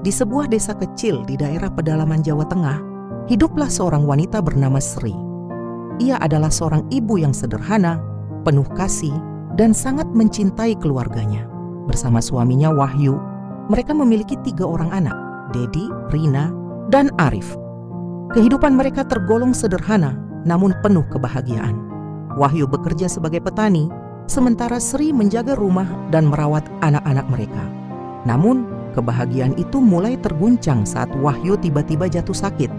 Di sebuah desa kecil di daerah pedalaman Jawa Tengah, hiduplah seorang wanita bernama Sri. Ia adalah seorang ibu yang sederhana, penuh kasih, dan sangat mencintai keluarganya. Bersama suaminya Wahyu, mereka memiliki 3 orang anak, Dedi, Rina, dan Arif. Kehidupan mereka tergolong sederhana, namun penuh kebahagiaan. Wahyu bekerja sebagai petani, sementara Sri menjaga rumah dan merawat anak-anak mereka. Namun, kebahagiaan itu mulai terguncang saat Wahyu tiba-tiba jatuh sakit.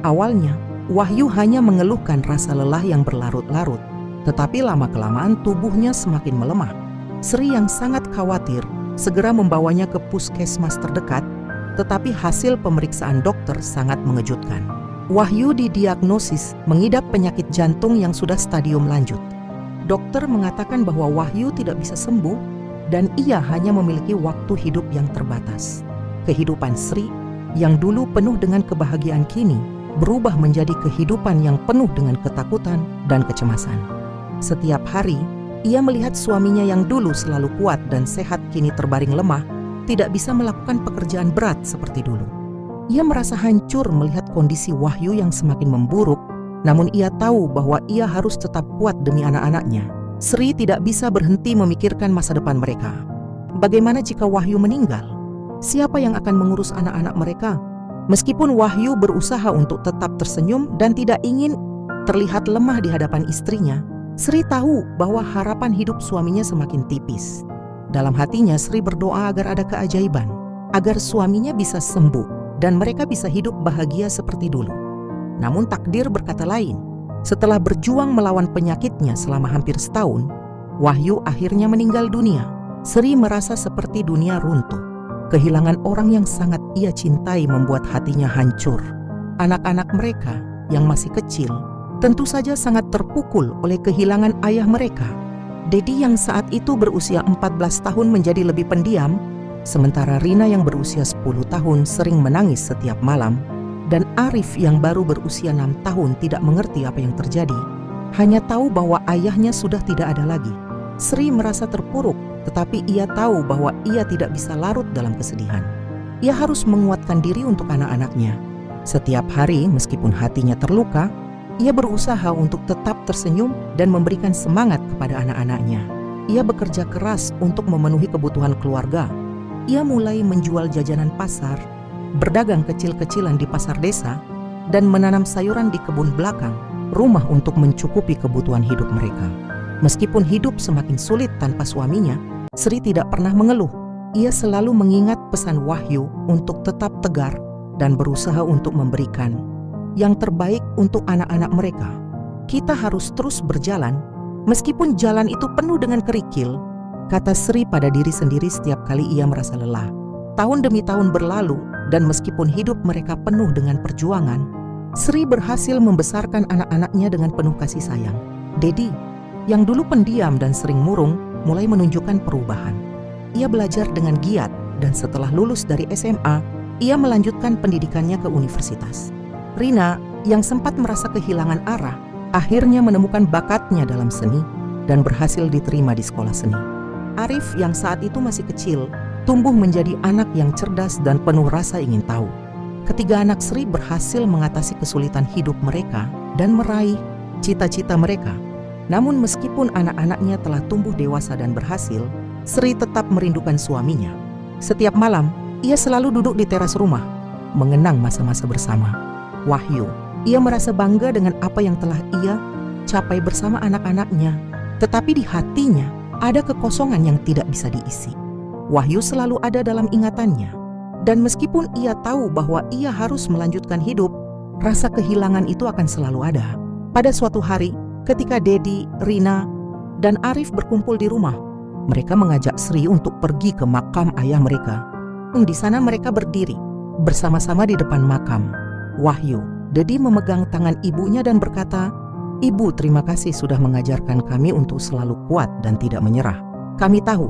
Awalnya, Wahyu hanya mengeluhkan rasa lelah yang berlarut-larut, tetapi lama-kelamaan tubuhnya semakin melemah. Sri yang sangat khawatir segera membawanya ke puskesmas terdekat, tetapi hasil pemeriksaan dokter sangat mengejutkan. Wahyu didiagnosis mengidap penyakit jantung yang sudah stadium lanjut. Dokter mengatakan bahwa Wahyu tidak bisa sembuh dan ia hanya memiliki waktu hidup yang terbatas. Kehidupan Sri yang dulu penuh dengan kebahagiaan kini berubah menjadi kehidupan yang penuh dengan ketakutan dan kecemasan. Setiap hari, ia melihat suaminya yang dulu selalu kuat dan sehat kini terbaring lemah, tidak bisa melakukan pekerjaan berat seperti dulu. Ia merasa hancur melihat kondisi Wahyu yang semakin memburuk, namun ia tahu bahwa ia harus tetap kuat demi anak-anaknya. Sri tidak bisa berhenti memikirkan masa depan mereka. Bagaimana jika Wahyu meninggal? Siapa yang akan mengurus anak-anak mereka? Meskipun Wahyu berusaha untuk tetap tersenyum dan tidak ingin terlihat lemah di hadapan istrinya, Sri tahu bahwa harapan hidup suaminya semakin tipis. Dalam hatinya Sri berdoa agar ada keajaiban, agar suaminya bisa sembuh dan mereka bisa hidup bahagia seperti dulu. Namun takdir berkata lain. Setelah berjuang melawan penyakitnya selama hampir setahun, Wahyu akhirnya meninggal dunia. Sri merasa seperti dunia runtuh. Kehilangan orang yang sangat ia cintai membuat hatinya hancur. Anak-anak mereka yang masih kecil tentu saja sangat terpukul oleh kehilangan ayah mereka. Dedi yang saat itu berusia 14 tahun menjadi lebih pendiam, sementara Rina yang berusia 10 tahun sering menangis setiap malam, dan Arif yang baru berusia 6 tahun tidak mengerti apa yang terjadi, hanya tahu bahwa ayahnya sudah tidak ada lagi. Sri merasa terpuruk, tetapi ia tahu bahwa ia tidak bisa larut dalam kesedihan. Ia harus menguatkan diri untuk anak-anaknya. Setiap hari meskipun hatinya terluka, ia berusaha untuk tetap tersenyum dan memberikan semangat kepada anak-anaknya. Ia bekerja keras untuk memenuhi kebutuhan keluarga. Ia mulai menjual jajanan pasar, berdagang kecil-kecilan di pasar desa, dan menanam sayuran di kebun belakang rumah untuk mencukupi kebutuhan hidup mereka. Meskipun hidup semakin sulit tanpa suaminya, Sri tidak pernah mengeluh. Ia selalu mengingat pesan Wahyu untuk tetap tegar dan berusaha untuk memberikan yang terbaik untuk anak-anak mereka. Kita harus terus berjalan, meskipun jalan itu penuh dengan kerikil, kata Sri pada diri sendiri setiap kali ia merasa lelah. Tahun demi tahun berlalu, dan meskipun hidup mereka penuh dengan perjuangan, Sri berhasil membesarkan anak-anaknya dengan penuh kasih sayang. Dedi, yang dulu pendiam dan sering murung, mulai menunjukkan perubahan. Ia belajar dengan giat, dan setelah lulus dari SMA, ia melanjutkan pendidikannya ke universitas. Rina, yang sempat merasa kehilangan arah, akhirnya menemukan bakatnya dalam seni dan berhasil diterima di sekolah seni. Arif yang saat itu masih kecil, tumbuh menjadi anak yang cerdas dan penuh rasa ingin tahu. Ketiga anak Sri berhasil mengatasi kesulitan hidup mereka dan meraih cita-cita mereka. Namun meskipun anak-anaknya telah tumbuh dewasa dan berhasil, Sri tetap merindukan suaminya. Setiap malam, ia selalu duduk di teras rumah, mengenang masa-masa bersama. Wahyu, ia merasa bangga dengan apa yang telah ia capai bersama anak-anaknya, tetapi di hatinya ada kekosongan yang tidak bisa diisi. Wahyu selalu ada dalam ingatannya, dan meskipun ia tahu bahwa ia harus melanjutkan hidup, rasa kehilangan itu akan selalu ada. Pada suatu hari, ketika Dedi, Rina, dan Arif berkumpul di rumah, mereka mengajak Sri untuk pergi ke makam ayah mereka. Di sana mereka berdiri bersama-sama di depan makam. Wahyu, Dedi memegang tangan ibunya dan berkata, "Ibu, terima kasih sudah mengajarkan kami untuk selalu kuat dan tidak menyerah. Kami tahu,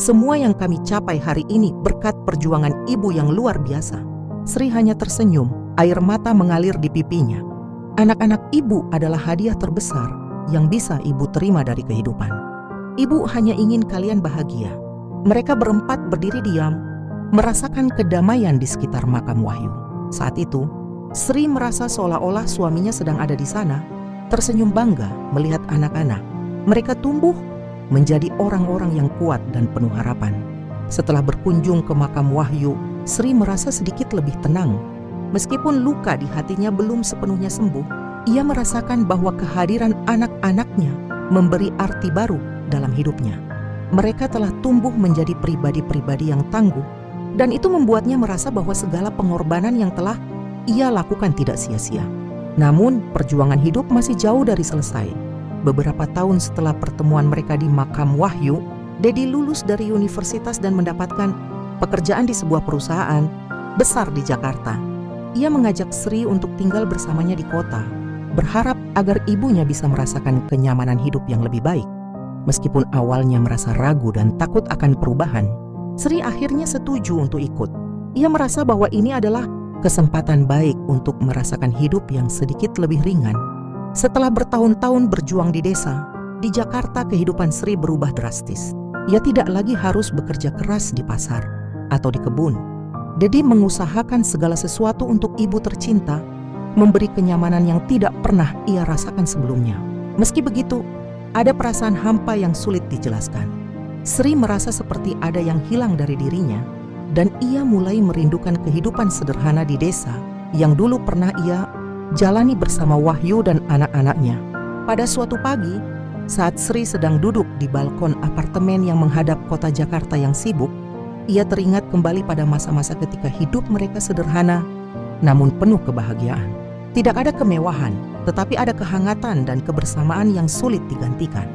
semua yang kami capai hari ini berkat perjuangan ibu yang luar biasa." Sri hanya tersenyum, air mata mengalir di pipinya. Anak-anak ibu adalah hadiah terbesar yang bisa ibu terima dari kehidupan. Ibu hanya ingin kalian bahagia. Mereka berempat berdiri diam, merasakan kedamaian di sekitar makam Wahyu. Saat itu, Sri merasa seolah-olah suaminya sedang ada di sana, tersenyum bangga melihat anak-anak. Mereka tumbuh menjadi orang-orang yang kuat dan penuh harapan. Setelah berkunjung ke makam Wahyu, Sri merasa sedikit lebih tenang. Meskipun luka di hatinya belum sepenuhnya sembuh, ia merasakan bahwa kehadiran anak-anaknya memberi arti baru dalam hidupnya. Mereka telah tumbuh menjadi pribadi-pribadi yang tangguh, dan itu membuatnya merasa bahwa segala pengorbanan yang telah ia lakukan tidak sia-sia. Namun, perjuangan hidup masih jauh dari selesai. Beberapa tahun setelah pertemuan mereka di makam Wahyu, Dedi lulus dari universitas dan mendapatkan pekerjaan di sebuah perusahaan besar di Jakarta. Ia mengajak Sri untuk tinggal bersamanya di kota, berharap agar ibunya bisa merasakan kenyamanan hidup yang lebih baik. Meskipun awalnya merasa ragu dan takut akan perubahan, Sri akhirnya setuju untuk ikut. Ia merasa bahwa ini adalah kesempatan baik untuk merasakan hidup yang sedikit lebih ringan. Setelah bertahun-tahun berjuang di desa, di Jakarta kehidupan Sri berubah drastis. Ia tidak lagi harus bekerja keras di pasar atau di kebun. Dedi mengusahakan segala sesuatu untuk ibu tercinta, memberi kenyamanan yang tidak pernah ia rasakan sebelumnya. Meski begitu, ada perasaan hampa yang sulit dijelaskan. Sri merasa seperti ada yang hilang dari dirinya, dan ia mulai merindukan kehidupan sederhana di desa yang dulu pernah ia jalani bersama Wahyu dan anak-anaknya. Pada suatu pagi, saat Sri sedang duduk di balkon apartemen yang menghadap kota Jakarta yang sibuk, ia teringat kembali pada masa-masa ketika hidup mereka sederhana, namun penuh kebahagiaan. Tidak ada kemewahan, tetapi ada kehangatan dan kebersamaan yang sulit digantikan.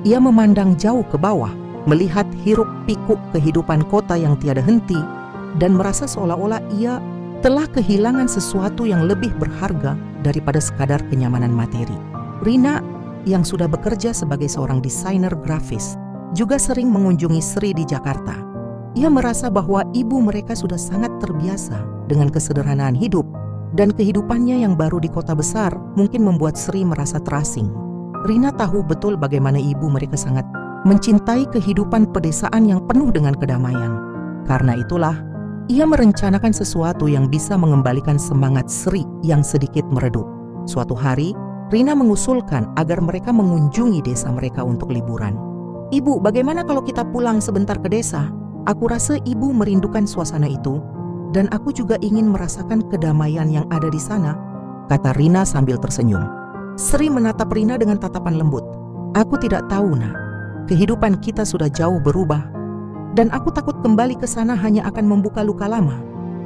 Ia memandang jauh ke bawah, melihat hiruk-pikuk kehidupan kota yang tiada henti, dan merasa seolah-olah ia telah kehilangan sesuatu yang lebih berharga daripada sekadar kenyamanan materi. Rina, yang sudah bekerja sebagai seorang desainer grafis, juga sering mengunjungi Sri di Jakarta. Ia merasa bahwa ibu mereka sudah sangat terbiasa dengan kesederhanaan hidup, dan kehidupannya yang baru di kota besar mungkin membuat Sri merasa terasing. Rina tahu betul bagaimana ibu mereka sangat mencintai kehidupan pedesaan yang penuh dengan kedamaian. Karena itulah, ia merencanakan sesuatu yang bisa mengembalikan semangat Sri yang sedikit meredup. Suatu hari, Rina mengusulkan agar mereka mengunjungi desa mereka untuk liburan. "Ibu, bagaimana kalau kita pulang sebentar ke desa? Aku rasa ibu merindukan suasana itu, dan aku juga ingin merasakan kedamaian yang ada di sana," kata Rina sambil tersenyum. Sri menatap Rina dengan tatapan lembut. "Aku tidak tahu, Nak. Kehidupan kita sudah jauh berubah, dan aku takut kembali ke sana hanya akan membuka luka lama."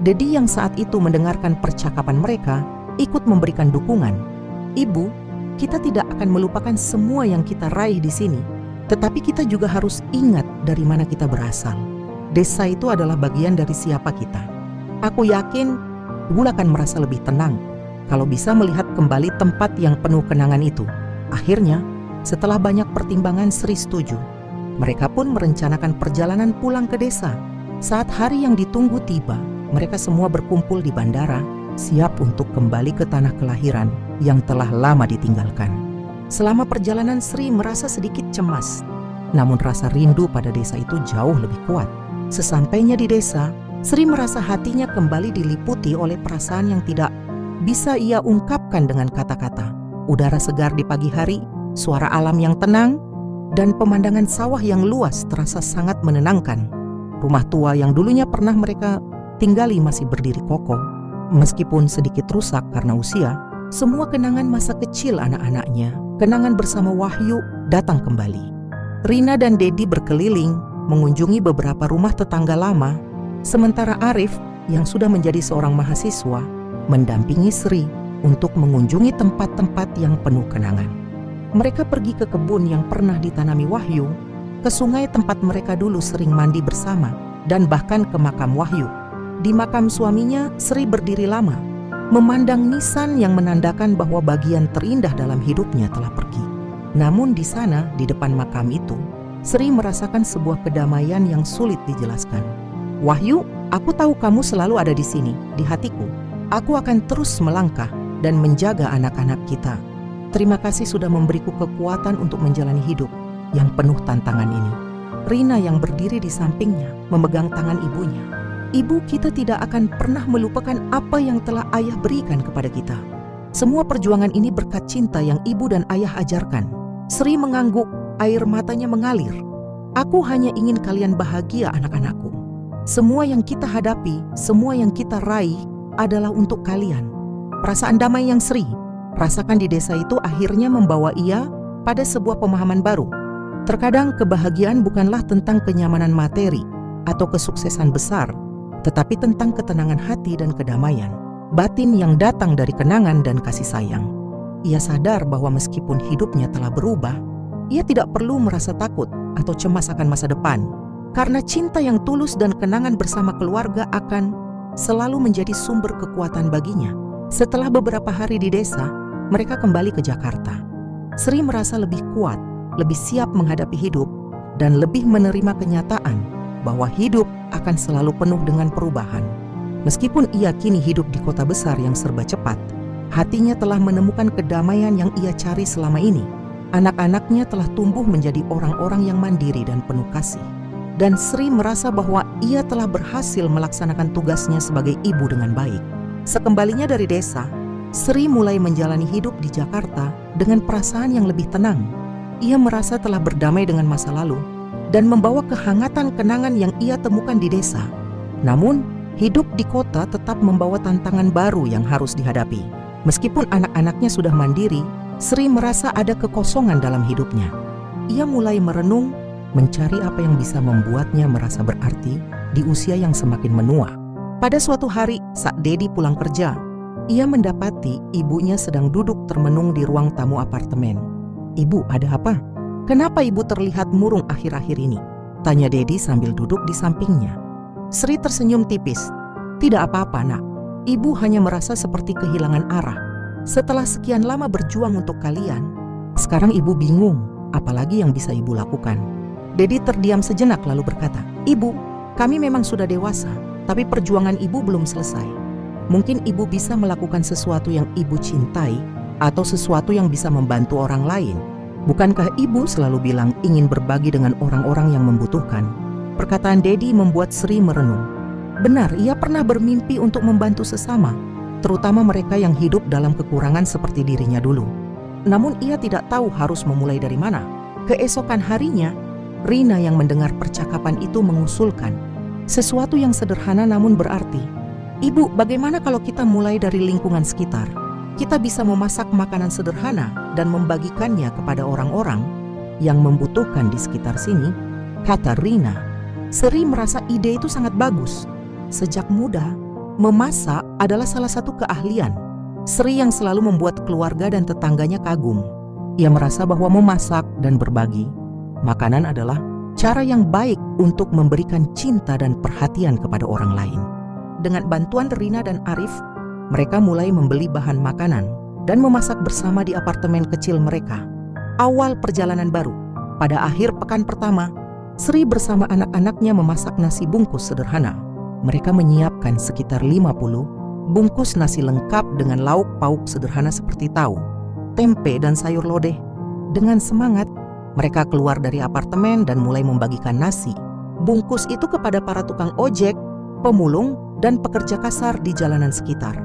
Dedi yang saat itu mendengarkan percakapan mereka ikut memberikan dukungan. "Ibu, kita tidak akan melupakan semua yang kita raih di sini, tetapi kita juga harus ingat dari mana kita berasal. Desa itu adalah bagian dari siapa kita. Aku yakin ibu akan merasa lebih tenang kalau bisa melihat kembali tempat yang penuh kenangan itu." Akhirnya, setelah banyak pertimbangan, Sri setuju. Mereka pun merencanakan perjalanan pulang ke desa. Saat hari yang ditunggu tiba, mereka semua berkumpul di bandara, siap untuk kembali ke tanah kelahiran yang telah lama ditinggalkan. Selama perjalanan, Sri merasa sedikit cemas, namun rasa rindu pada desa itu jauh lebih kuat. Sesampainya di desa, Sri merasa hatinya kembali diliputi oleh perasaan yang tidak bisa ia ungkapkan dengan kata-kata. Udara segar di pagi hari, suara alam yang tenang, dan pemandangan sawah yang luas terasa sangat menenangkan. Rumah tua yang dulunya pernah mereka tinggali masih berdiri kokoh. Meskipun sedikit rusak karena usia, semua kenangan masa kecil anak-anaknya, kenangan bersama Wahyu, datang kembali. Rina dan Dedi berkeliling, mengunjungi beberapa rumah tetangga lama, sementara Arif yang sudah menjadi seorang mahasiswa, mendampingi Sri untuk mengunjungi tempat-tempat yang penuh kenangan. Mereka pergi ke kebun yang pernah ditanami Wahyu, ke sungai tempat mereka dulu sering mandi bersama, dan bahkan ke makam Wahyu. Di makam suaminya, Sri berdiri lama, memandang nisan yang menandakan bahwa bagian terindah dalam hidupnya telah pergi. Namun di sana, di depan makam itu, Sri merasakan sebuah kedamaian yang sulit dijelaskan. "Wahyu, aku tahu kamu selalu ada di sini, di hatiku. Aku akan terus melangkah dan menjaga anak-anak kita. Terima kasih sudah memberiku kekuatan untuk menjalani hidup yang penuh tantangan ini." Rina yang berdiri di sampingnya memegang tangan ibunya. Ibu kita tidak akan pernah melupakan apa yang telah ayah berikan kepada kita. Semua perjuangan ini berkat cinta yang ibu dan ayah ajarkan. Sri mengangguk, air matanya mengalir. Aku hanya ingin kalian bahagia, anak-anakku. Semua yang kita hadapi, semua yang kita raih adalah untuk kalian. Perasaan damai yang Sri rasakan di desa itu akhirnya membawa ia pada sebuah pemahaman baru. Terkadang kebahagiaan bukanlah tentang kenyamanan materi atau kesuksesan besar, tetapi tentang ketenangan hati dan kedamaian batin yang datang dari kenangan dan kasih sayang. Ia sadar bahwa meskipun hidupnya telah berubah, ia tidak perlu merasa takut atau cemas akan masa depan, karena cinta yang tulus dan kenangan bersama keluarga akan selalu menjadi sumber kekuatan baginya. Setelah beberapa hari di desa, mereka kembali ke Jakarta. Sri merasa lebih kuat, lebih siap menghadapi hidup, dan lebih menerima kenyataan bahwa hidup akan selalu penuh dengan perubahan. Meskipun ia kini hidup di kota besar yang serba cepat, hatinya telah menemukan kedamaian yang ia cari selama ini. Anak-anaknya telah tumbuh menjadi orang-orang yang mandiri dan penuh kasih. Dan Sri merasa bahwa ia telah berhasil melaksanakan tugasnya sebagai ibu dengan baik. Sekembalinya dari desa, Sri mulai menjalani hidup di Jakarta dengan perasaan yang lebih tenang. Ia merasa telah berdamai dengan masa lalu dan membawa kehangatan kenangan yang ia temukan di desa. Namun, hidup di kota tetap membawa tantangan baru yang harus dihadapi. Meskipun anak-anaknya sudah mandiri, Sri merasa ada kekosongan dalam hidupnya. Ia mulai merenung, mencari apa yang bisa membuatnya merasa berarti di usia yang semakin menua. Pada suatu hari, saat Dedi pulang kerja, ia mendapati ibunya sedang duduk termenung di ruang tamu apartemen. "Ibu, ada apa? Kenapa ibu terlihat murung akhir-akhir ini?" tanya Dedi sambil duduk di sampingnya. Sri tersenyum tipis. "Tidak apa-apa, nak. Ibu hanya merasa seperti kehilangan arah. Setelah sekian lama berjuang untuk kalian, sekarang ibu bingung, apalagi yang bisa ibu lakukan." Dedi terdiam sejenak lalu berkata, "Ibu, kami memang sudah dewasa, tapi perjuangan ibu belum selesai. Mungkin ibu bisa melakukan sesuatu yang ibu cintai atau sesuatu yang bisa membantu orang lain. Bukankah ibu selalu bilang ingin berbagi dengan orang-orang yang membutuhkan?" Perkataan Dedi membuat Sri merenung. Benar, ia pernah bermimpi untuk membantu sesama, terutama mereka yang hidup dalam kekurangan seperti dirinya dulu. Namun ia tidak tahu harus memulai dari mana. Keesokan harinya, Rina yang mendengar percakapan itu mengusulkan sesuatu yang sederhana namun berarti. "Ibu, bagaimana kalau kita mulai dari lingkungan sekitar? Kita bisa memasak makanan sederhana dan membagikannya kepada orang-orang yang membutuhkan di sekitar sini," kata Rina. Sri merasa ide itu sangat bagus. Sejak muda, memasak adalah salah satu keahlian. Sri yang selalu membuat keluarga dan tetangganya kagum. Ia merasa bahwa memasak dan berbagi makanan adalah cara yang baik untuk memberikan cinta dan perhatian kepada orang lain. Dengan bantuan Rina dan Arif, mereka mulai membeli bahan makanan dan memasak bersama di apartemen kecil mereka. Awal perjalanan baru. Pada akhir pekan pertama, Sri bersama anak-anaknya memasak nasi bungkus sederhana. Mereka menyiapkan sekitar 50 bungkus nasi lengkap dengan lauk pauk sederhana seperti tahu, tempe, dan sayur lodeh. Dengan semangat, mereka keluar dari apartemen dan mulai membagikan nasi bungkus itu kepada para tukang ojek, pemulung, dan pekerja kasar di jalanan sekitar.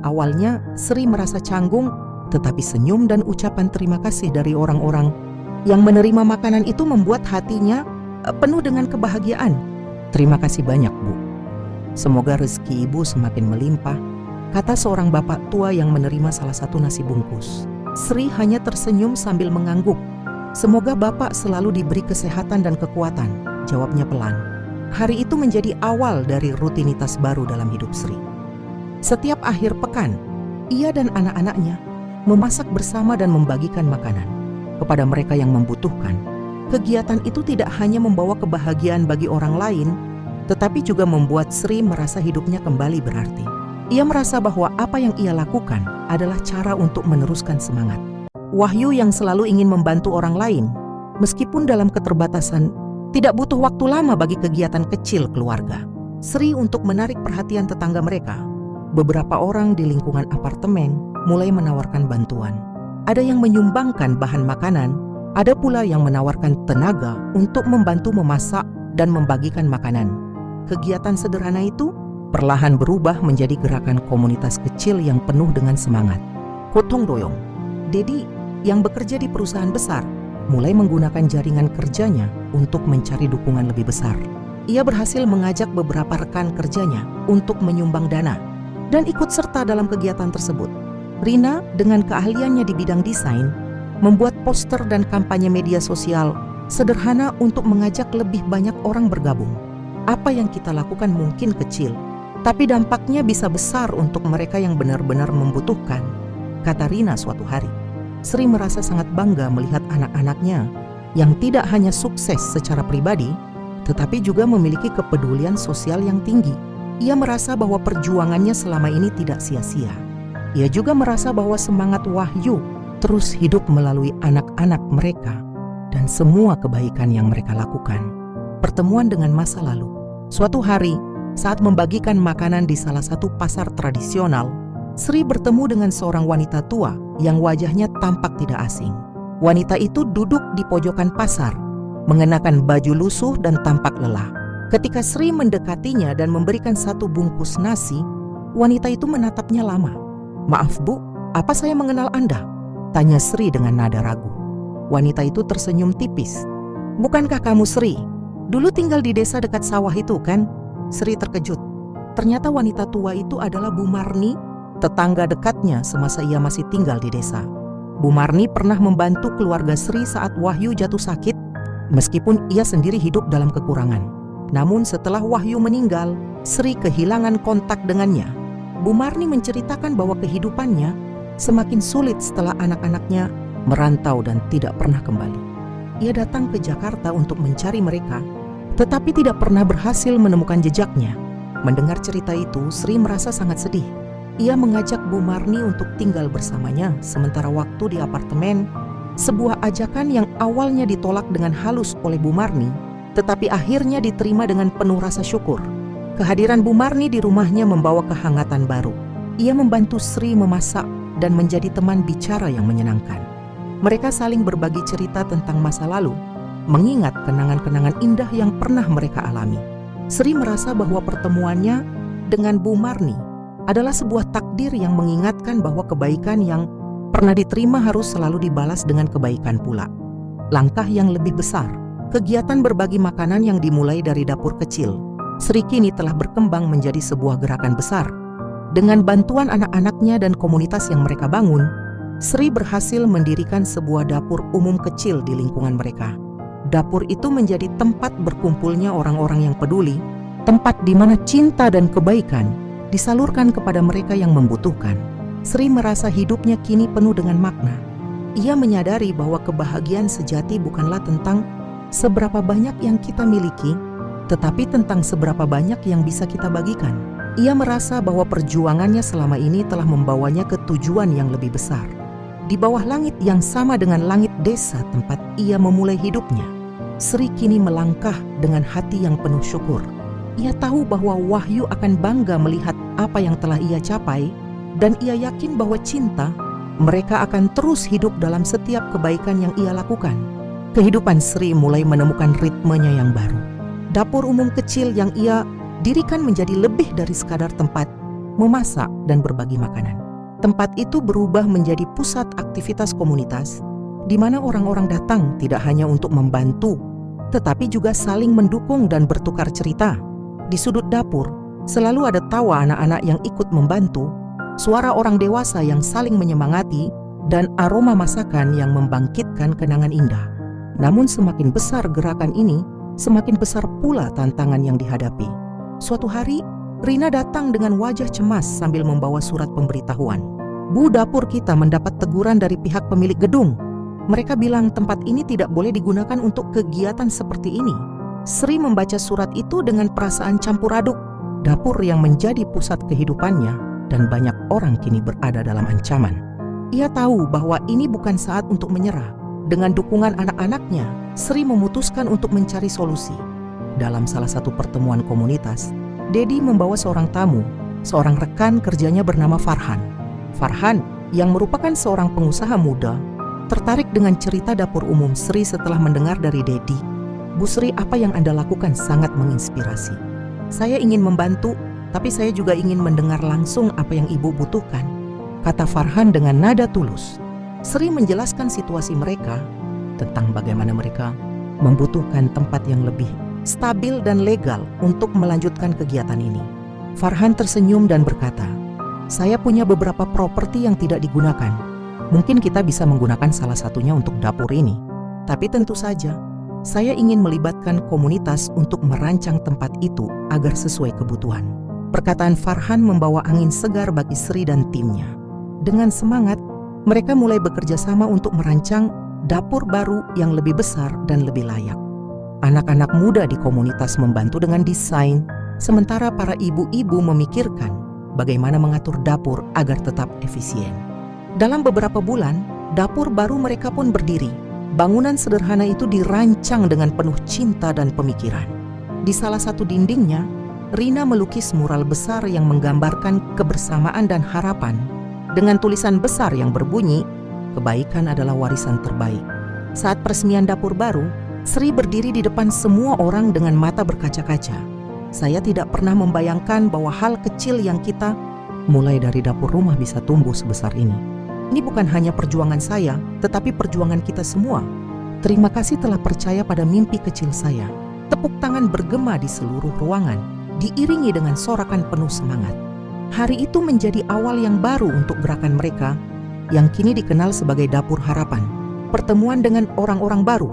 Awalnya, Sri merasa canggung, tetapi senyum dan ucapan terima kasih dari orang-orang yang menerima makanan itu membuat hatinya penuh dengan kebahagiaan. "Terima kasih banyak, Bu. Semoga rezeki ibu semakin melimpah," kata seorang bapak tua yang menerima salah satu nasi bungkus. Sri hanya tersenyum sambil mengangguk. "Semoga bapak selalu diberi kesehatan dan kekuatan," jawabnya pelan. Hari itu menjadi awal dari rutinitas baru dalam hidup Sri. Setiap akhir pekan, ia dan anak-anaknya memasak bersama dan membagikan makanan kepada mereka yang membutuhkan. Kegiatan itu tidak hanya membawa kebahagiaan bagi orang lain, tetapi juga membuat Sri merasa hidupnya kembali berarti. Ia merasa bahwa apa yang ia lakukan adalah cara untuk meneruskan semangat. Wahyu yang selalu ingin membantu orang lain, meskipun dalam keterbatasan, tidak butuh waktu lama bagi kegiatan kecil keluarga. Sri untuk menarik perhatian tetangga mereka. Beberapa orang di lingkungan apartemen mulai menawarkan bantuan. Ada yang menyumbangkan bahan makanan, ada pula yang menawarkan tenaga untuk membantu memasak dan membagikan makanan. kegiatan sederhana itu perlahan berubah menjadi gerakan komunitas kecil yang penuh dengan semangat. Gotong royong. Dedi yang bekerja di perusahaan besar mulai menggunakan jaringan kerjanya untuk mencari dukungan lebih besar. Ia berhasil mengajak beberapa rekan kerjanya untuk menyumbang dana dan ikut serta dalam kegiatan tersebut. Rina dengan keahliannya di bidang desain membuat poster dan kampanye media sosial sederhana untuk mengajak lebih banyak orang bergabung. Apa yang kita lakukan mungkin kecil, tapi dampaknya bisa besar untuk mereka yang benar-benar membutuhkan, kata Rina suatu hari. Sri merasa sangat bangga melihat anak-anaknya yang tidak hanya sukses secara pribadi, tetapi juga memiliki kepedulian sosial yang tinggi. Ia merasa bahwa perjuangannya selama ini tidak sia-sia. Ia juga merasa bahwa semangat Wahyu terus hidup melalui anak-anak mereka dan semua kebaikan yang mereka lakukan. Pertemuan dengan masa lalu. Suatu hari, saat membagikan makanan di salah satu pasar tradisional, Sri bertemu dengan seorang wanita tua yang wajahnya tampak tidak asing. Wanita itu duduk di pojokan pasar, mengenakan baju lusuh dan tampak lelah. Ketika Sri mendekatinya dan memberikan satu bungkus nasi, wanita itu menatapnya lama. "Maaf Bu, apa saya mengenal Anda?" tanya Sri dengan nada ragu. Wanita itu tersenyum tipis. "Bukankah kamu Sri? Dulu tinggal di desa dekat sawah itu kan?" Sri terkejut. Ternyata wanita tua itu adalah Bu Marni, tetangga dekatnya semasa ia masih tinggal di desa. Bu Marni pernah membantu keluarga Sri saat Wahyu jatuh sakit, meskipun ia sendiri hidup dalam kekurangan. Namun setelah Wahyu meninggal, Sri kehilangan kontak dengannya. Bu Marni menceritakan bahwa kehidupannya semakin sulit setelah anak-anaknya merantau dan tidak pernah kembali. Ia datang ke Jakarta untuk mencari mereka, tetapi tidak pernah berhasil menemukan jejaknya. Mendengar cerita itu, Sri merasa sangat sedih. Ia mengajak Bu Marni untuk tinggal bersamanya sementara waktu di apartemen, sebuah ajakan yang awalnya ditolak dengan halus oleh Bu Marni, tetapi akhirnya diterima dengan penuh rasa syukur. Kehadiran Bu Marni di rumahnya membawa kehangatan baru. Ia membantu Sri memasak dan menjadi teman bicara yang menyenangkan. Mereka saling berbagi cerita tentang masa lalu, mengingat kenangan-kenangan indah yang pernah mereka alami. Sri merasa bahwa pertemuannya dengan Bu Marni adalah sebuah takdir yang mengingatkan bahwa kebaikan yang pernah diterima harus selalu dibalas dengan kebaikan pula. Langkah yang lebih besar, kegiatan berbagi makanan yang dimulai dari dapur kecil, Sri kini telah berkembang menjadi sebuah gerakan besar. Dengan bantuan anak-anaknya dan komunitas yang mereka bangun, Sri berhasil mendirikan sebuah dapur umum kecil di lingkungan mereka. Dapur itu menjadi tempat berkumpulnya orang-orang yang peduli, tempat di mana cinta dan kebaikan disalurkan kepada mereka yang membutuhkan. Sri merasa hidupnya kini penuh dengan makna. Ia menyadari bahwa kebahagiaan sejati bukanlah tentang seberapa banyak yang kita miliki, tetapi tentang seberapa banyak yang bisa kita bagikan. Ia merasa bahwa perjuangannya selama ini telah membawanya ke tujuan yang lebih besar. Di bawah langit yang sama dengan langit desa tempat ia memulai hidupnya, Sri kini melangkah dengan hati yang penuh syukur. Ia tahu bahwa Wahyu akan bangga melihat apa yang telah ia capai, dan ia yakin bahwa cinta mereka akan terus hidup dalam setiap kebaikan yang ia lakukan. Kehidupan Sri mulai menemukan ritmenya yang baru. Dapur umum kecil yang ia dirikan menjadi lebih dari sekadar tempat memasak dan berbagi makanan. Tempat itu berubah menjadi pusat aktivitas komunitas, di mana orang-orang datang tidak hanya untuk membantu, tetapi juga saling mendukung dan bertukar cerita. Di sudut dapur, selalu ada tawa anak-anak yang ikut membantu, suara orang dewasa yang saling menyemangati, dan aroma masakan yang membangkitkan kenangan indah. Namun semakin besar gerakan ini, semakin besar pula tantangan yang dihadapi. Suatu hari, Rina datang dengan wajah cemas sambil membawa surat pemberitahuan. "Bu, dapur kita mendapat teguran dari pihak pemilik gedung. Mereka bilang tempat ini tidak boleh digunakan untuk kegiatan seperti ini." Sri membaca surat itu dengan perasaan campur aduk. Dapur yang menjadi pusat kehidupannya dan banyak orang kini berada dalam ancaman. Ia tahu bahwa ini bukan saat untuk menyerah. Dengan dukungan anak-anaknya, Sri memutuskan untuk mencari solusi. Dalam salah satu pertemuan komunitas, Dedi membawa seorang tamu, seorang rekan kerjanya bernama Farhan. Farhan, yang merupakan seorang pengusaha muda, tertarik dengan cerita dapur umum Sri setelah mendengar dari Dedi. "Bu Sri, apa yang Anda lakukan sangat menginspirasi. Saya ingin membantu, tapi saya juga ingin mendengar langsung apa yang ibu butuhkan, kata Farhan dengan nada tulus. Sri menjelaskan situasi mereka tentang bagaimana mereka membutuhkan tempat yang lebih stabil dan legal untuk melanjutkan kegiatan ini. Farhan tersenyum dan berkata, "Saya punya beberapa properti yang tidak digunakan. Mungkin kita bisa menggunakan salah satunya untuk dapur ini. Tapi tentu saja, saya ingin melibatkan komunitas untuk merancang tempat itu agar sesuai kebutuhan." Perkataan Farhan membawa angin segar bagi Sri dan timnya. Dengan semangat, mereka mulai bekerja sama untuk merancang dapur baru yang lebih besar dan lebih layak. Anak-anak muda di komunitas membantu dengan desain, sementara para ibu-ibu memikirkan bagaimana mengatur dapur agar tetap efisien. Dalam beberapa bulan, dapur baru mereka pun berdiri. Bangunan sederhana itu dirancang dengan penuh cinta dan pemikiran. Di salah satu dindingnya, Rina melukis mural besar yang menggambarkan kebersamaan dan harapan dengan tulisan besar yang berbunyi, "Kebaikan adalah warisan terbaik." Saat peresmian dapur baru, Sri berdiri di depan semua orang dengan mata berkaca-kaca. Saya tidak pernah membayangkan bahwa hal kecil yang kita mulai dari dapur rumah bisa tumbuh sebesar ini. Ini bukan hanya perjuangan saya, tetapi perjuangan kita semua. Terima kasih telah percaya pada mimpi kecil saya. Tepuk tangan bergema di seluruh ruangan, diiringi dengan sorakan penuh semangat. Hari itu menjadi awal yang baru untuk gerakan mereka yang kini dikenal sebagai Dapur Harapan. Pertemuan dengan orang-orang baru.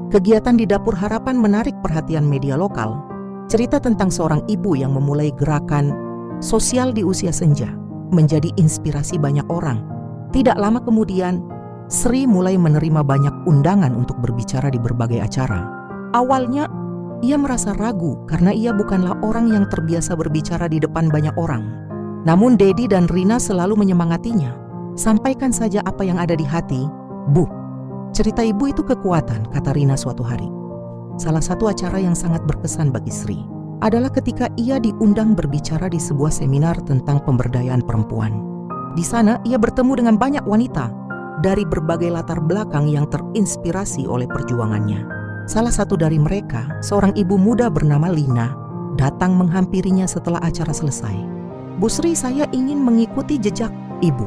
Kegiatan di Dapur Harapan menarik perhatian media lokal. Cerita tentang seorang ibu yang memulai gerakan sosial di usia senja menjadi inspirasi banyak orang. Tidak lama kemudian, Sri mulai menerima banyak undangan untuk berbicara di berbagai acara. Awalnya, ia merasa ragu karena ia bukanlah orang yang terbiasa berbicara di depan banyak orang. Namun Dedi dan Rina selalu menyemangatinya. "Sampaikan saja apa yang ada di hati, Bu. Cerita ibu itu kekuatan," kata Rina suatu hari. Salah satu acara yang sangat berkesan bagi Sri adalah ketika ia diundang berbicara di sebuah seminar tentang pemberdayaan perempuan. Di sana ia bertemu dengan banyak wanita dari berbagai latar belakang yang terinspirasi oleh perjuangannya. Salah satu dari mereka, seorang ibu muda bernama Lina, datang menghampirinya setelah acara selesai. "Bu Sri, saya ingin mengikuti jejak ibu.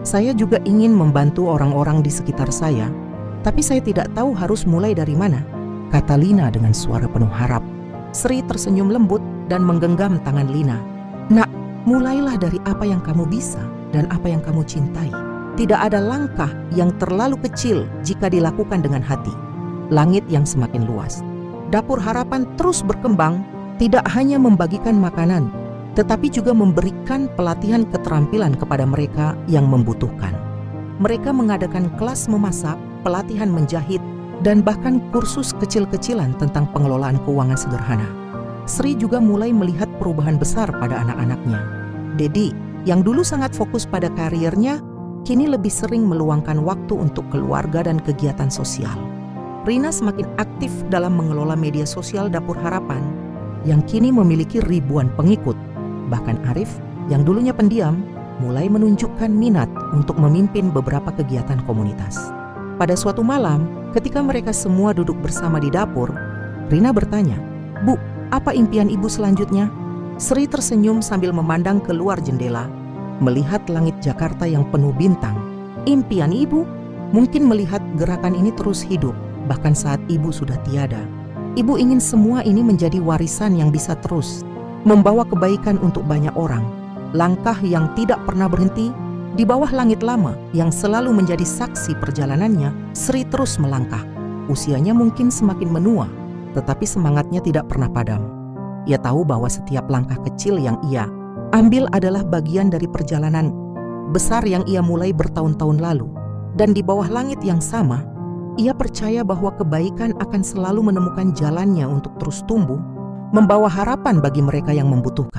Saya juga ingin membantu orang-orang di sekitar saya, tapi saya tidak tahu harus mulai dari mana," kata Lina dengan suara penuh harap. Sri tersenyum lembut dan menggenggam tangan Lina. "Nak, mulailah dari apa yang kamu bisa dan apa yang kamu cintai. Tidak ada langkah yang terlalu kecil jika dilakukan dengan hati." Langit yang semakin luas. Dapur Harapan terus berkembang, tidak hanya membagikan makanan, tetapi juga memberikan pelatihan keterampilan kepada mereka yang membutuhkan. Mereka mengadakan kelas memasak, pelatihan menjahit, dan bahkan kursus kecil-kecilan tentang pengelolaan keuangan sederhana. Sri juga mulai melihat perubahan besar pada anak-anaknya. Dedi, yang dulu sangat fokus pada karirnya, kini lebih sering meluangkan waktu untuk keluarga dan kegiatan sosial. Rina semakin aktif dalam mengelola media sosial Dapur Harapan, yang kini memiliki ribuan pengikut. Bahkan Arif, yang dulunya pendiam, mulai menunjukkan minat untuk memimpin beberapa kegiatan komunitas. Pada suatu malam, ketika mereka semua duduk bersama di dapur, Rina bertanya, "Bu, apa impian ibu selanjutnya?" Sri tersenyum sambil memandang keluar jendela, melihat langit Jakarta yang penuh bintang. Impian ibu mungkin melihat gerakan ini terus hidup, bahkan saat ibu sudah tiada. Ibu ingin semua ini menjadi warisan yang bisa terus membawa kebaikan untuk banyak orang. Langkah yang tidak pernah berhenti. Di bawah langit lama yang selalu menjadi saksi perjalanannya, Sri terus melangkah. Usianya mungkin semakin menua, tetapi semangatnya tidak pernah padam. Ia tahu bahwa setiap langkah kecil yang ia ambil adalah bagian dari perjalanan besar yang ia mulai bertahun-tahun lalu. Dan di bawah langit yang sama, ia percaya bahwa kebaikan akan selalu menemukan jalannya untuk terus tumbuh, membawa harapan bagi mereka yang membutuhkan.